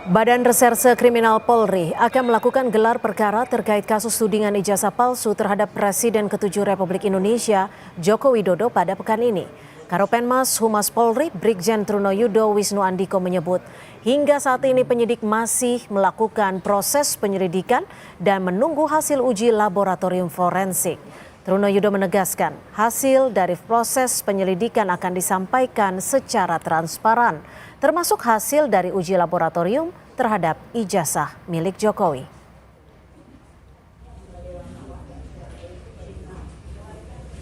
Badan Reserse Kriminal Polri akan melakukan gelar perkara terkait kasus tudingan ijazah palsu terhadap Presiden ke-7 Republik Indonesia, Joko Widodo pada pekan ini. Karopenmas Humas Polri, Brigjen Trunoyudo Wisnu Andiko menyebut, hingga saat ini penyidik masih melakukan proses penyelidikan dan menunggu hasil uji laboratorium forensik. Trunoyudo menegaskan, hasil dari proses penyelidikan akan disampaikan secara transparan, termasuk hasil dari uji laboratorium terhadap ijazah milik Jokowi.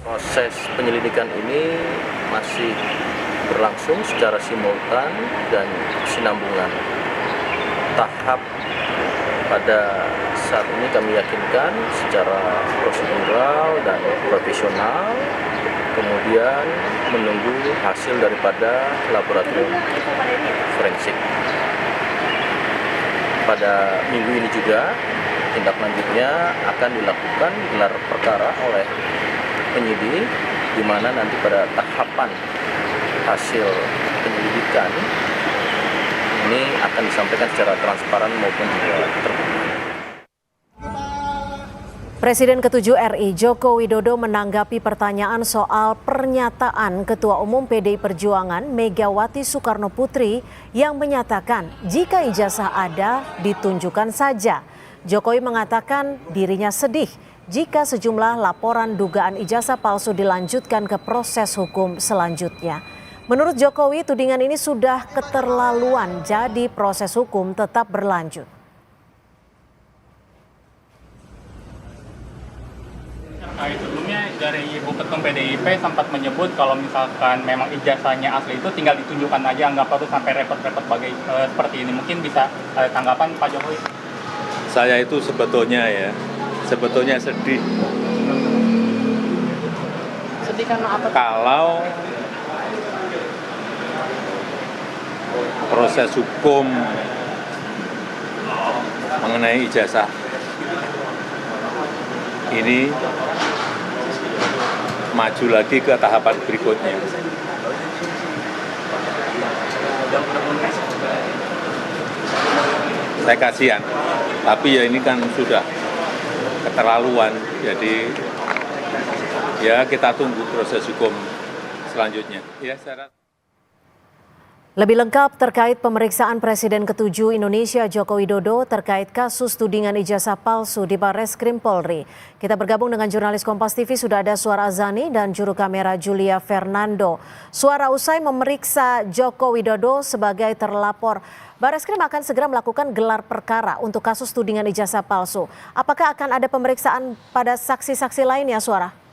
Proses penyelidikan ini masih berlangsung secara simultan dan kesinambungan. Tahap pada saat ini kami yakinkan secara prosedural dan profesional, kemudian menunggu hasil daripada laboratorium forensik. Pada minggu ini juga tindak lanjutnya akan dilakukan gelar perkara oleh penyidik, di mana nanti pada tahapan hasil penyelidikan ini akan disampaikan secara transparan maupun juga terbuka. Presiden ke-7 RI Joko Widodo menanggapi pertanyaan soal pernyataan Ketua Umum PDI Perjuangan Megawati Soekarno Putri yang menyatakan jika ijazah ada ditunjukkan saja. Jokowi mengatakan dirinya sedih jika sejumlah laporan dugaan ijazah palsu dilanjutkan ke proses hukum selanjutnya. Menurut Jokowi, tudingan ini sudah keterlaluan, jadi proses hukum tetap berlanjut. Sebelumnya dari Ibu Ketum PDIP sempat menyebut kalau misalkan memang ijazahnya asli itu tinggal ditunjukkan aja, nggak perlu sampai repot-repot seperti ini. Mungkin bisa tanggapan Pak Jokowi? Saya itu sebetulnya sedih. Sedih karena apa? Kalau proses hukum mengenai ijazah ini maju lagi ke tahapan berikutnya. Saya kasihan, tapi ya ini kan sudah keterlaluan, jadi ya kita tunggu proses hukum selanjutnya. Ya, saya Lebih lengkap terkait pemeriksaan Presiden ke-7 Indonesia Joko Widodo terkait kasus tudingan ijazah palsu di Barreskrim Polri. Kita bergabung dengan jurnalis Kompas TV, sudah ada Suara Azani dan juru kamera Julia Fernando. Suara, usai memeriksa Joko Widodo sebagai terlapor, Barreskrim akan segera melakukan gelar perkara untuk kasus tudingan ijazah palsu. Apakah akan ada pemeriksaan pada saksi-saksi lainnya, Suara?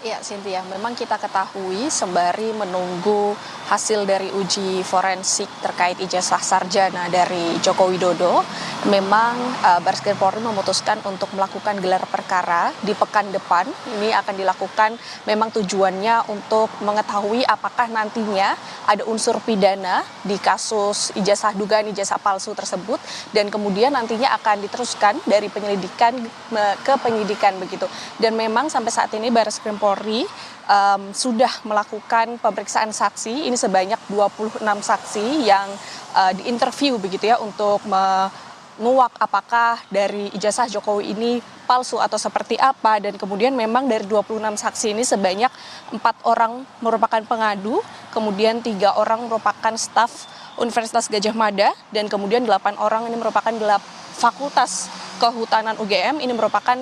Ya, Cynthia, memang kita ketahui sembari menunggu hasil dari uji forensik terkait ijazah sarjana dari Joko Widodo, memang Barreskrim Polri memutuskan untuk melakukan gelar perkara di pekan depan. Ini akan dilakukan memang tujuannya untuk mengetahui apakah nantinya ada unsur pidana di kasus dugaan ijazah palsu tersebut, dan kemudian nantinya akan diteruskan dari penyelidikan ke penyidikan begitu. Dan memang sampai saat ini Barreskrim Polri sudah melakukan pemeriksaan saksi, ini sebanyak 26 saksi yang diinterview begitu ya, untuk menguak apakah dari ijazah Jokowi ini palsu atau seperti apa. Dan kemudian memang dari 26 saksi ini sebanyak 4 orang merupakan pengadu, kemudian 3 orang merupakan staf Universitas Gadjah Mada, dan kemudian 8 orang ini merupakan Fakultas Kehutanan UGM. Ini merupakan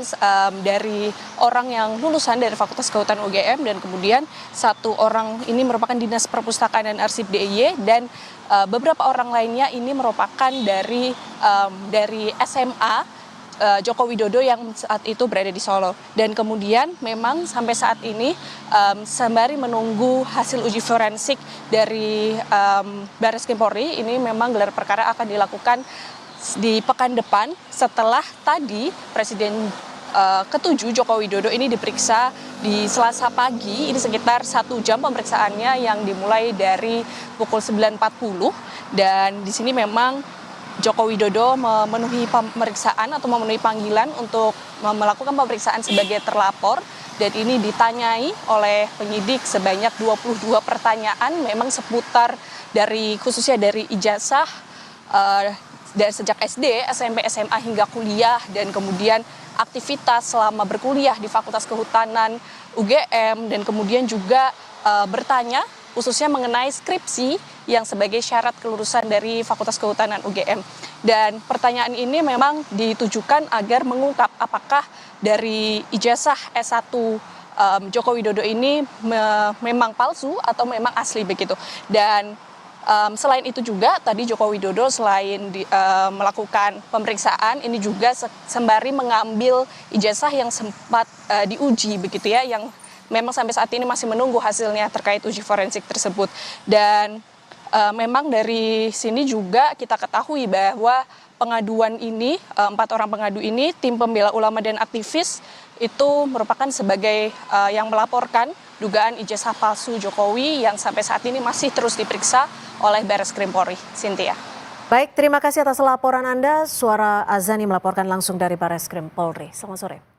dari orang yang lulusan dari Fakultas Kehutanan UGM, dan kemudian 1 orang ini merupakan Dinas Perpustakaan dan Arsip DIY, dan beberapa orang lainnya ini merupakan dari SMA Joko Widodo yang saat itu berada di Solo. Dan kemudian memang sampai saat ini sembari menunggu hasil uji forensik dari Barreskrim Polri, ini memang gelar perkara akan dilakukan di pekan depan setelah tadi Presiden ke-7 Joko Widodo ini diperiksa di Selasa pagi. Ini sekitar 1 jam pemeriksaannya yang dimulai dari pukul 9.40, dan di sini memang Joko Widodo memenuhi pemeriksaan atau memenuhi panggilan untuk melakukan pemeriksaan sebagai terlapor. Dan ini ditanyai oleh penyidik sebanyak 22 pertanyaan memang seputar dari khususnya dari ijazah dari sejak SD, SMP, SMA hingga kuliah, dan kemudian aktivitas selama berkuliah di Fakultas Kehutanan UGM, dan kemudian juga bertanya khususnya mengenai skripsi yang sebagai syarat kelulusan dari Fakultas Kehutanan UGM. Dan pertanyaan ini memang ditujukan agar mengungkap apakah dari ijazah S1 Joko Widodo ini memang palsu atau memang asli begitu. Dan selain itu juga tadi Joko Widodo selain melakukan pemeriksaan ini juga sembari mengambil ijazah yang sempat diuji begitu ya, yang memang sampai saat ini masih menunggu hasilnya terkait uji forensik tersebut. Dan memang dari sini juga kita ketahui bahwa pengaduan ini, 4 orang pengadu ini, tim pembela ulama dan aktivis itu merupakan sebagai yang melaporkan dugaan ijazah palsu Jokowi yang sampai saat ini masih terus diperiksa oleh Barreskrim Polri. Cynthia. Baik, terima kasih atas laporan Anda. Suara Azani melaporkan langsung dari Barreskrim Polri. Selamat sore.